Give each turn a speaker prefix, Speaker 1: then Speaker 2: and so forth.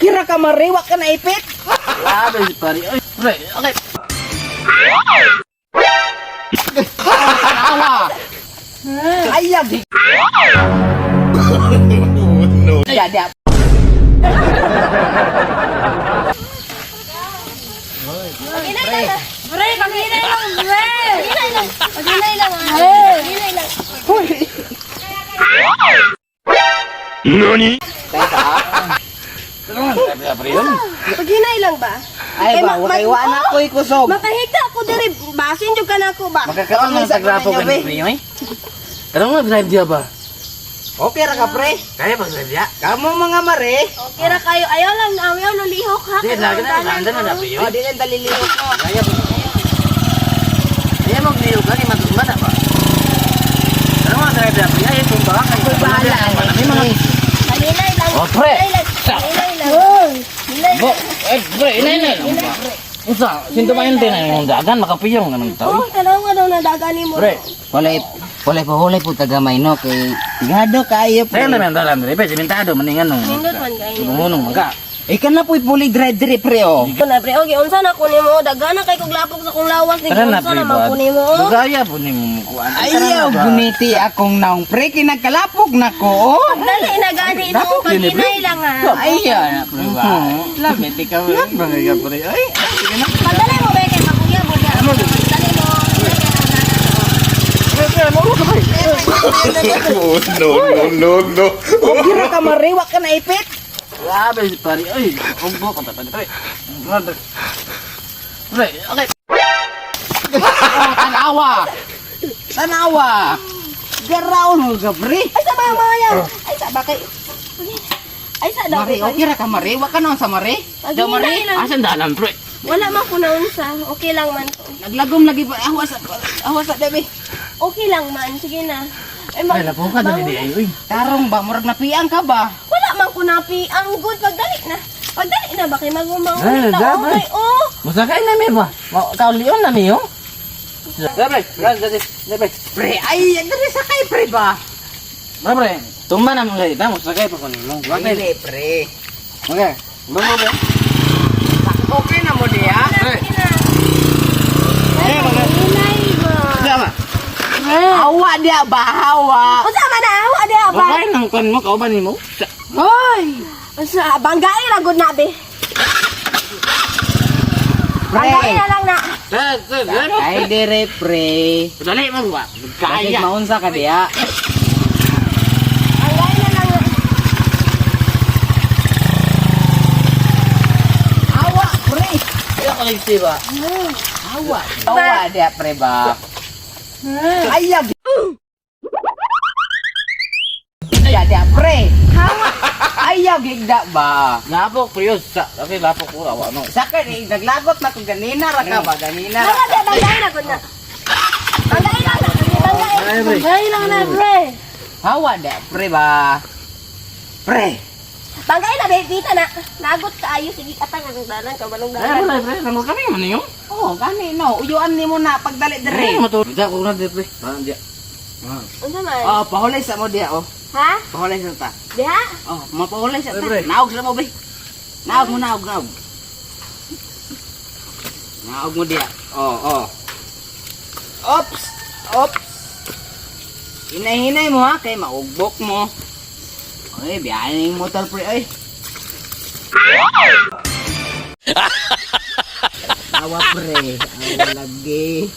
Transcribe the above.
Speaker 1: kira ka mariwa ka na ipit.
Speaker 2: Grabe si pare. Ay, pre, okay.
Speaker 1: Awa. Ayag.
Speaker 3: No.
Speaker 1: Ada.
Speaker 4: Paginay lang. Pre, paginay lang, pre. Paginay lang. Paginay lang. Paginay lang.
Speaker 3: Nani?
Speaker 2: Pre yun.
Speaker 4: Paginay lang ba?
Speaker 1: Ay ba, wakay wa na ko'y kusog.
Speaker 4: Makahigda ko diri. Basin jud ka na ko ba?
Speaker 2: Makakaroon ng sagrapo ka ni pre yun eh. Karang nga drive dia ba?
Speaker 1: Okay ra ka pre.
Speaker 2: Kaya ba drive dia?
Speaker 1: Kamo mga mare.
Speaker 4: Okay ra kayo. Ayaw lang, ayaw lulihok ha.
Speaker 2: Di, lagi na, nandun na pre
Speaker 1: Oh,
Speaker 2: yun.
Speaker 1: di lang dalilihok mo.
Speaker 2: Kaya ba? Kaya mag-niyo ka ni Matuma na ba? Karang nga drive dia pre. Ay, kung baka kayo.
Speaker 1: Bahala.
Speaker 4: Paginay lang.
Speaker 2: Oh, pre.
Speaker 4: Paginay lang.
Speaker 2: Bo, pre, inay. Usa, sinto pa yun din yung dagan, makapiyong ng
Speaker 4: Oh,
Speaker 2: tao.
Speaker 4: tanong nga daw na dagani mo.
Speaker 2: Pre,
Speaker 1: Hulay po tagamay no kay tigado kayo
Speaker 2: pre naman dalan pre, simentado maningan nung.
Speaker 4: Nindot man kayo.
Speaker 2: Tumunong maka.
Speaker 1: Ikan na po'y puli dire pre oh.
Speaker 4: Na pre, okay, unsa na kunin mo? Dagana kay kog lapok sa kong lawas ni
Speaker 2: Tara na
Speaker 4: unsa
Speaker 2: pre,
Speaker 4: na man kunin mo?
Speaker 2: Bugaya po ni mo kuan.
Speaker 1: Ayaw guniti akong naong pre kinagkalapog na ko. Oh.
Speaker 4: Dali na gani ito, paginay lang ha.
Speaker 1: Ayaw na pre ba.
Speaker 2: Lamit ikaw. Bagay pre. Ay, sige na.
Speaker 4: Padali mo ba kay makuya mo diya? Padali mo.
Speaker 3: No.
Speaker 1: Kira ka mariwa ka na ipit.
Speaker 2: Grabe si pare. Ay, ugbo ka tatag pre. Pre, okay.
Speaker 1: Oh, tanawa. Garaon mo ka pre.
Speaker 4: Ay sa mga yan. Ay sa bakay. Ay sa daw.
Speaker 1: Mari, okay ra ka mariwa ka na sa mari.
Speaker 4: Paginay lang.
Speaker 2: Asan dalan pre?
Speaker 4: Wala man ko na unsa. Okay lang man.
Speaker 1: Naglagom lagi pa awas sa dabi.
Speaker 4: Okay lang man. Sige na. Ay,
Speaker 2: Ay, lapo ka dali di ay. Uy.
Speaker 1: Tarong ba murag napiang ka ba?
Speaker 4: Wala man ko napi. Ang good pagdali na. Pagdali na ba kay magumang
Speaker 2: Ay,
Speaker 4: ulit na.
Speaker 2: dapat.
Speaker 4: Okay, oh.
Speaker 2: Musakay na mi ba? Kaulion na mi yo. Dapat, dapat.
Speaker 1: Pre, ay dali sakay pre ba?
Speaker 2: Pre, tumba na mga ita, musakay pa ko nimo.
Speaker 1: Dili pre.
Speaker 2: Okay. Bago ba?
Speaker 1: Okay na mo diya.
Speaker 2: Pre.
Speaker 4: Ay, paginay ba?
Speaker 2: Sama.
Speaker 1: Hawa dia ba hawa.
Speaker 4: Unsa man na awa diha ba?
Speaker 2: Okay nang kon mo kauban nimo.
Speaker 1: Hoy.
Speaker 4: Unsa banggay ra gud na be. Banggay na lang na.
Speaker 1: Ay dire pre.
Speaker 2: Dali mo ba?
Speaker 1: Kaya
Speaker 2: Kaya.
Speaker 1: maunsa ka diya.
Speaker 4: Banggay na lang na.
Speaker 1: Hawa pre.
Speaker 2: Kaya ko lang ba?
Speaker 1: Hawa. Hawa dia pre ba. Ayag. Dia dia pre.
Speaker 4: Hawa.
Speaker 1: Ayag higda ba.
Speaker 2: Lapok prios sa. Okay, lapok ko awa no.
Speaker 1: Sakay ni naglagot na kung ganina ra ka ba ganina ra
Speaker 4: Wala
Speaker 1: ka.
Speaker 4: ba banggay na gud na. Banggay lang na. Banggay lang na pre.
Speaker 1: Hawa dia pre ba. Pre.
Speaker 4: Banggay na be kita na. Nagot kaayo sige atang ang dalan ka balong
Speaker 2: Ay,
Speaker 4: dalan.
Speaker 2: wala pre, nang kami man niyo.
Speaker 1: Oh, gani no. Uyuan nimo na pagdali
Speaker 2: Ay,
Speaker 1: dire.
Speaker 2: mato. Kita ko na dire. Dia.
Speaker 4: Unsa man?
Speaker 1: Oh, pahulay sa mo dia oh.
Speaker 4: Ha?
Speaker 1: Pahulay sa ta.
Speaker 4: Diha?
Speaker 1: Oh, mapahulay sa ta.
Speaker 2: Pre.
Speaker 1: Naog sa mo be. Naog mo naog. Naog mo dia. Oh. Ops. Hinay-hinay mo ha kay maugbok mo. Oy, biyahe yung motor pre ay. Awa pre, awa lagi.